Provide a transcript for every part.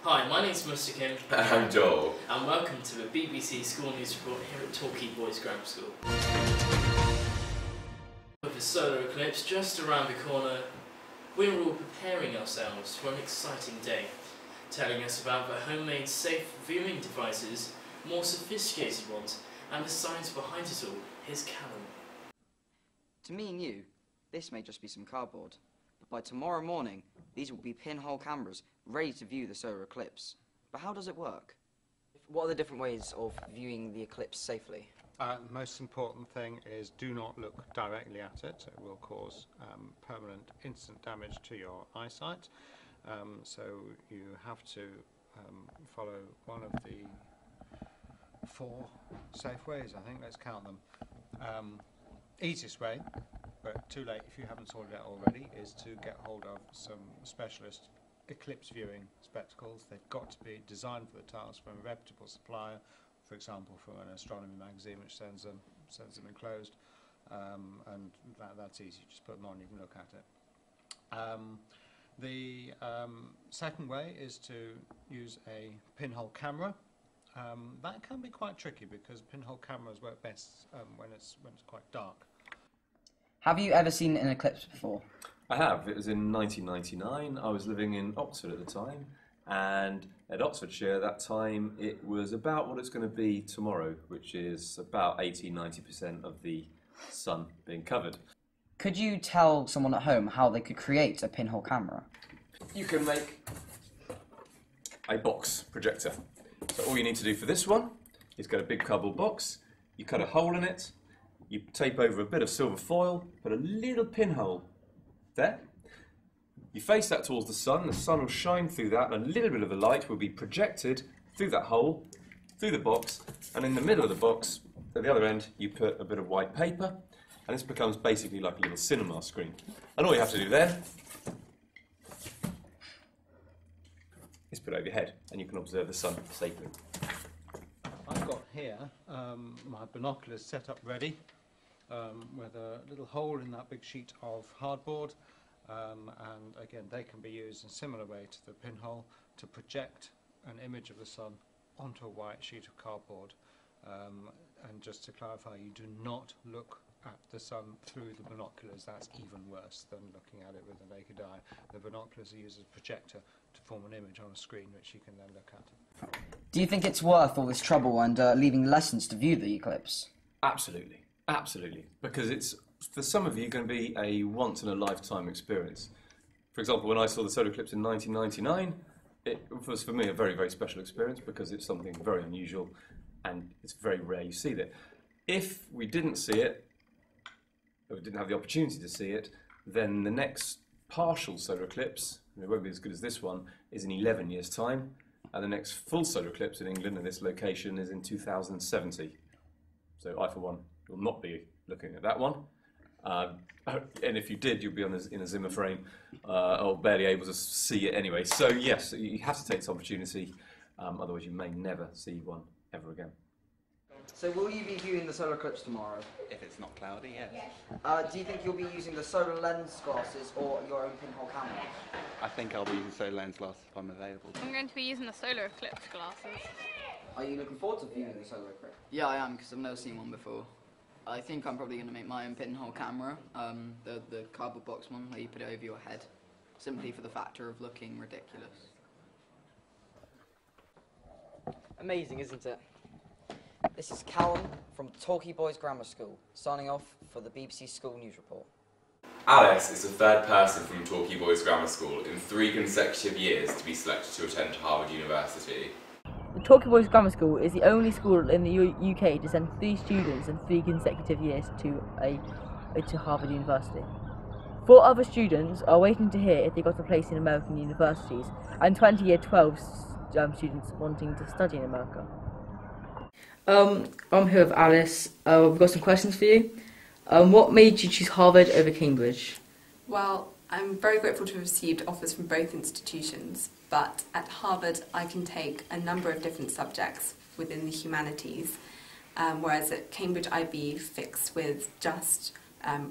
Hi, my name's Mr. Kim. I'm Joel. And welcome to the BBC School News Report here at Torquay Boys Grammar School. With the solar eclipse just around the corner, we're all preparing ourselves for an exciting day. Telling us about the homemade safe viewing devices, more sophisticated ones, and the science behind it all, here's Callum. To me and you, this may just be some cardboard. But by tomorrow morning, these will be pinhole cameras ready to view the solar eclipse. But how does it work? What are the different ways of viewing the eclipse safely? Most important thing is do not look directly at it. It will cause permanent instant damage to your eyesight. So you have to follow one of the 4 safe ways, I think. Let's count them. Easiest way, but too late if you haven't sorted it out already, is to get hold of some specialist eclipse viewing spectacles. They've got to be designed for the task from a reputable supplier, for example from an astronomy magazine which sends them enclosed, and that's easy. Just put them on, you can look at it. The second way is to use a pinhole camera. That can be quite tricky because pinhole cameras work best when it's quite dark. Have you ever seen an eclipse before? I have. It was in 1999. I was living in Oxford at the time, and at Oxfordshire that time it was about what it's going to be tomorrow, which is about 80–90% of the sun being covered. Could you tell someone at home how they could create a pinhole camera? You can make a box projector. So all you need to do for this one is get a big cardboard box, you cut a hole in it, you tape over a bit of silver foil, put a little pinhole there. You face that towards the sun will shine through that, and a little bit of the light will be projected through that hole, through the box, and in the middle of the box, at the other end, you put a bit of white paper, and this becomes basically like a little cinema screen. And all you have to do then is put it over your head, and you can observe the sun safely. I've got here my binoculars set up ready with a little hole in that big sheet of hardboard, and again they can be used in a similar way to the pinhole to project an image of the sun onto a white sheet of cardboard. And just to clarify, you do not look at the sun through the binoculars. That's even worse than looking at it with the naked eye. The binoculars are used as a projector to form an image on a screen which you can then look at. Do you think it's worth all this trouble and leaving lessons to view the eclipse? Absolutely, absolutely, because it's, for some of you, going to be a once-in-a-lifetime experience. For example, when I saw the solar eclipse in 1999, it was for me a very, very special experience because it's something very unusual and it's very rare you see it. If we didn't see it, or we didn't have the opportunity to see it, then the next partial solar eclipse, and it won't be as good as this one, is in 11 years' time, and the next full solar eclipse in England in this location is in 2070. So I, for one, will not be looking at that one. And if you did, you'd be in a Zimmer frame, or barely able to see it anyway. So yes, you have to take this opportunity, otherwise you may never see one ever again. So will you be viewing the solar eclipse tomorrow? If it's not cloudy, yes. Do you think you'll be using the solar lens glasses or your own pinhole camera? I think I'll be using solar lens glasses if I'm available. I'm going to be using the solar eclipse glasses. Are you looking forward to viewing the solar eclipse? Yeah, I am, because I've never seen one before. I think I'm probably going to make my own pinhole camera, the cardboard box one where you put it over your head, simply for the factor of looking ridiculous. Amazing, isn't it? This is Callum from Torquay Boys Grammar School, signing off for the BBC School News Report. Alice is the third person from Torquay Boys Grammar School in 3 consecutive years to be selected to attend Harvard University. The Torquay Boys Grammar School is the only school in the UK to send 3 students in 3 consecutive years to Harvard University. 4 other students are waiting to hear if they got a place in American universities, and 20 Year 12 students wanting to study in America. I'm here with Alice. We've got some questions for you. What made you choose Harvard over Cambridge? Well, I'm very grateful to have received offers from both institutions, but at Harvard I can take a number of different subjects within the humanities, whereas at Cambridge I'd be fixed with just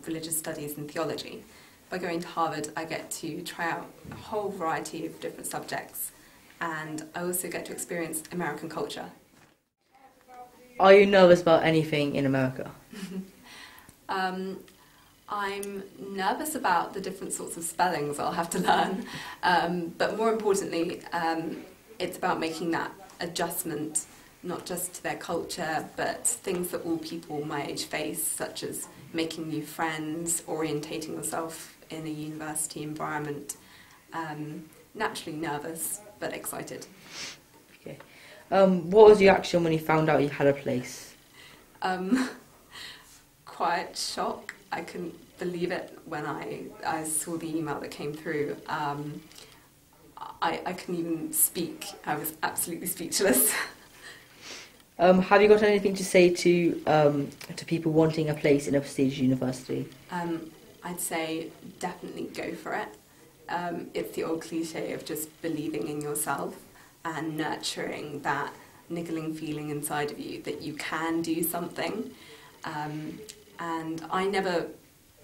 religious studies and theology. By going to Harvard I get to try out a whole variety of different subjects, and I also get to experience American culture. Are you nervous about anything in America? I'm nervous about the different sorts of spellings I'll have to learn, but more importantly, it's about making that adjustment, not just to their culture, but things that all people my age face, such as making new friends, orientating yourself in a university environment. Naturally nervous, but excited. Okay. What was your reaction when you found out you had a place? Quite shocked. I couldn't believe it when I saw the email that came through. I couldn't even speak. I was absolutely speechless. Have you got anything to say to people wanting a place in a prestigious university? I'd say definitely go for it. It's the old cliche of just believing in yourself and nurturing that niggling feeling inside of you that you can do something. And I never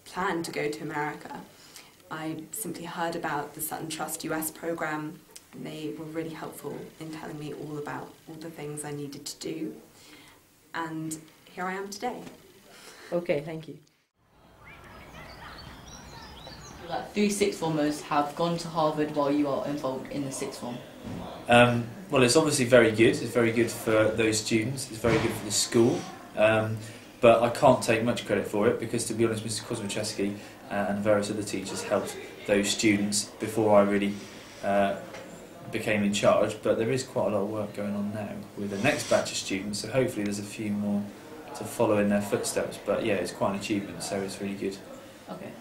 planned to go to America. I simply heard about the Sutton Trust US program, and they were really helpful in telling me all about all the things I needed to do. And here I am today. Okay, thank you. 3 sixth formers have gone to Harvard while you are involved in the sixth form. Well, it's obviously very good. It's very good for those students. It's very good for the school. But I can't take much credit for it because, to be honest, Mr. Kozmacheski and various other teachers helped those students before I really became in charge. But there is quite a lot of work going on now with the next batch of students, so hopefully there's a few more to follow in their footsteps. But yeah, it's quite an achievement, so it's really good. Okay.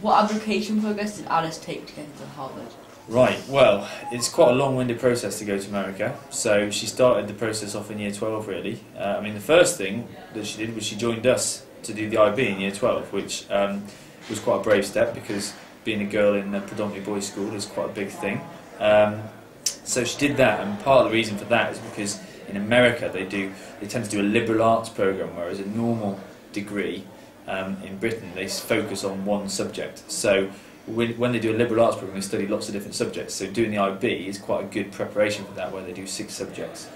What application progress did Alice take to get into Harvard? Right, well, it's quite a long-winded process to go to America, so she started the process off in Year 12, really. I mean, the first thing that she did was she joined us to do the IB in Year 12, which was quite a brave step, because being a girl in a predominantly boys' school is quite a big thing. So she did that, and part of the reason for that is because in America they tend to do a liberal arts programme, whereas a normal degree in Britain they focus on one subject. So when they do a liberal arts programme, they study lots of different subjects. So doing the IB is quite a good preparation for that, where they do 6 subjects.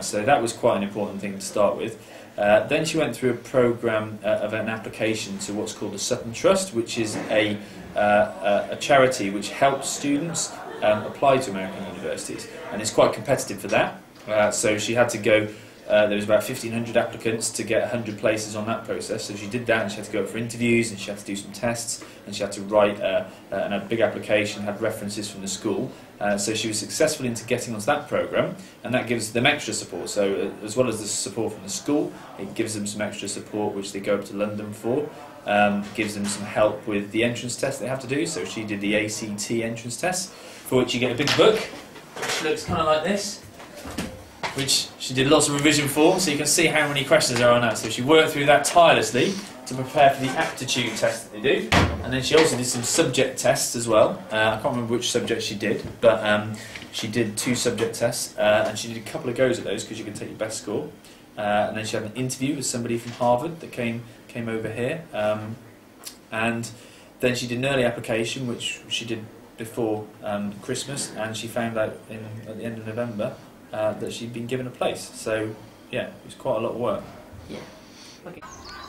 So that was quite an important thing to start with. Then she went through a programme of an application to what's called the Sutton Trust, which is a charity which helps students apply to American universities, and it's quite competitive for that. So she had to go. There was about 1,500 applicants to get 100 places on that process, so she did that, and she had to go for interviews, and she had to do some tests, and she had to write a big application, had references from the school. So she was successful into getting onto that programme, and that gives them extra support. So as well as the support from the school, it gives them some extra support which they go up to London for. Gives them some help with the entrance test they have to do. So she did the ACT entrance test, for which you get a big book, which looks kind of like this, which she did lots of revision for, so you can see how many questions there are on that. So she worked through that tirelessly to prepare for the aptitude test that they do, and then she also did some subject tests as well. I can't remember which subject she did, but she did 2 subject tests, and she did a couple of goes at those because you can take your best score. and then she had an interview with somebody from Harvard that came over here, and then she did an early application, which she did before Christmas, and she found out at the end of November that she'd been given a place. So yeah, it was quite a lot of work. Yeah. Okay.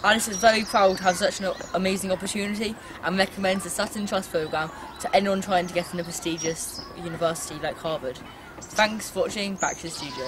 Alice is very proud to have such an amazing opportunity and recommends the Sutton Trust programme to anyone trying to get in a prestigious university like Harvard. Thanks for watching, back to the studio.